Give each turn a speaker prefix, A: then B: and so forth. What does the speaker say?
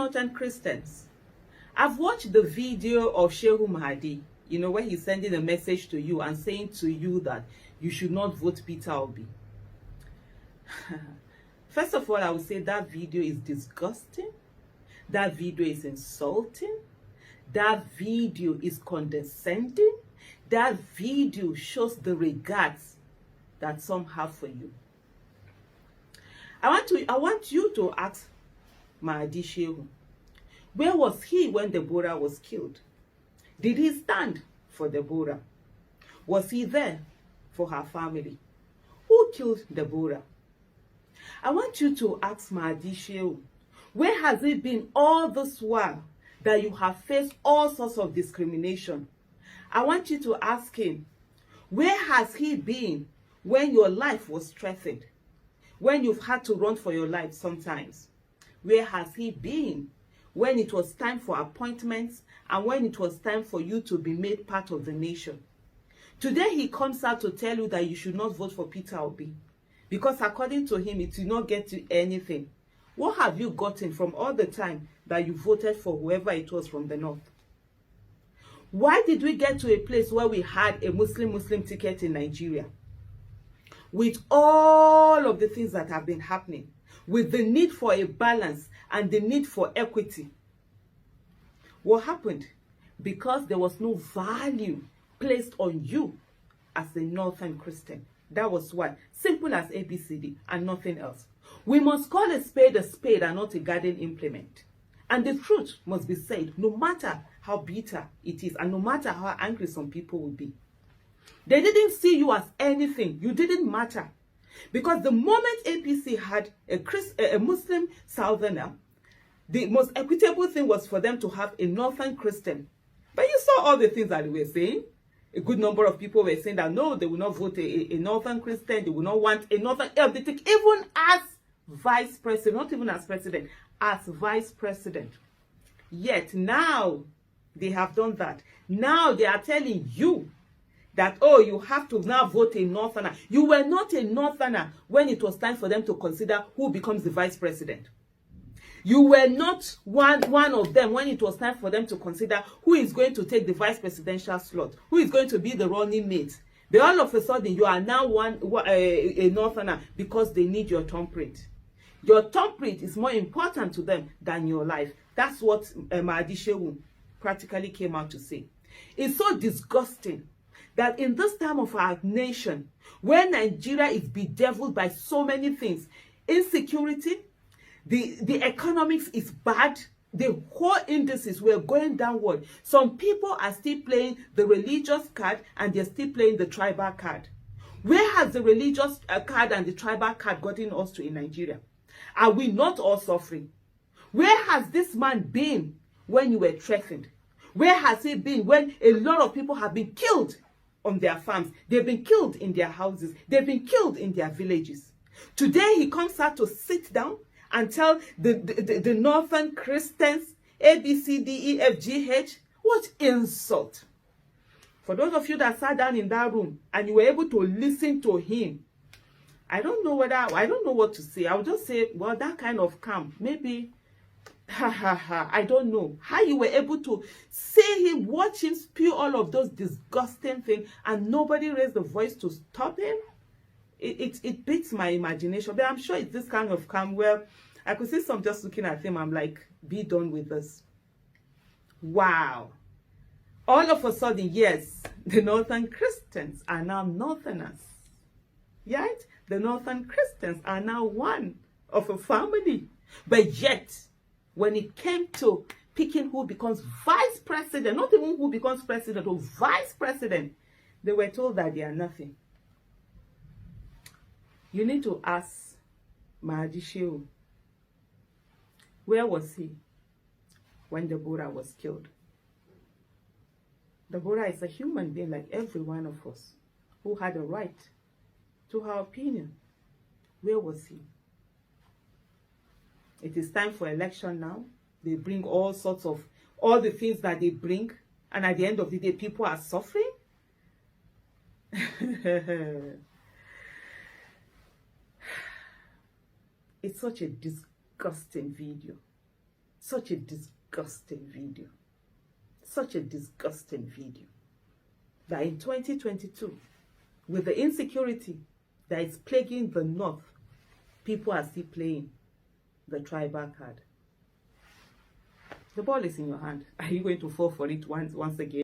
A: Northern Christians. I've watched the video of Shehu Mahdi, where he's sending a message to you and saying to you that you should not vote Peter Obi. First of all, I would say that video is disgusting. That video is insulting. That video is condescending. That video shows the regards that some have for you. I want you to ask Mahdi Shehu, where was he when Deborah was killed? Did he stand for Deborah? Was he there for her family? Who killed Deborah? I want you to ask Mahdi Shehu, where has he been all this while that you have faced all sorts of discrimination? I want you to ask him, where has he been when your life was threatened? When you've had to run for your life sometimes? Where has he been when it was time for appointments and when it was time for you to be made part of the nation? Today he comes out to tell you that you should not vote for Peter Obi because according to him it will not get you anything. What have you gotten from all the time that you voted for whoever it was from the north? Why did we get to a place where we had a Muslim ticket in Nigeria? With all of the things that have been happening, with the need for a balance and the need for equity. What happened? Because there was no value placed on you as a Northern Christian. That was why. Simple as ABCD and nothing else. We must call a spade and not a garden implement. And the truth must be said, no matter how bitter it is and no matter how angry some people will be. They didn't see you as anything. You didn't matter. Because the moment APC had a Muslim Southerner, the most equitable thing was for them to have a Northern Christian. But you saw all the things that they were saying. A good number of people were saying that no, they will not vote a Northern Christian. They will not want a Northern LDT, even as vice president, not even as president, as vice president. Yet now they have done that. Now they are telling you that, oh, you have to now vote a Northerner. You were not a Northerner when it was time for them to consider who becomes the vice president. You were not one of them when it was time for them to consider who is going to take the vice presidential slot, who is going to be the running mate. Then all of a sudden, you are now a Northerner because they need your thumbprint. Your thumbprint is more important to them than your life. That's what Mahdi Shehu practically came out to say. It's so disgusting that in this time of our nation, where Nigeria is bedeviled by so many things, insecurity, the economics is bad, the whole indices were going downward. Some people are still playing the religious card and they're still playing the tribal card. Where has the religious card and the tribal card gotten us to in Nigeria? Are we not all suffering? Where has this man been when you were threatened? Where has he been when a lot of people have been killed on their farms? They've been killed in their houses. They've been killed in their villages. Today he comes out to sit down and tell the Northern Christians, A, B, C, D, E, F, G, H. What insult. For those of you that sat down in that room and you were able to listen to him, I don't know what to say. I'll just say, well, that kind of calm, maybe, I don't know. How you were able to see him, watch him spew all of those disgusting things and nobody raised the voice to stop him? It beats my imagination. But I'm sure it's this kind of calm where I could see some just looking at him. I'm like, be done with this. Wow. All of a sudden, yes, the Northern Christians are now Northerners. Right? The Northern Christians are now one of a family. But yet, when it came to picking who becomes vice president, not even who becomes president or vice president, they were told that they are nothing. You need to ask Mahdi Shehu, where was he when Deborah was killed? Deborah is a human being like every one of us who had a right to her opinion. Where was he? It is time for election now. They bring all sorts of, all the things that they bring, and at the end of the day, people are suffering. It's such a disgusting video. Such a disgusting video. Such a disgusting video. That in 2022, with the insecurity that is plaguing the North, people are still playing the tribal card. The ball is in your hand. Are you going to fall for it once again?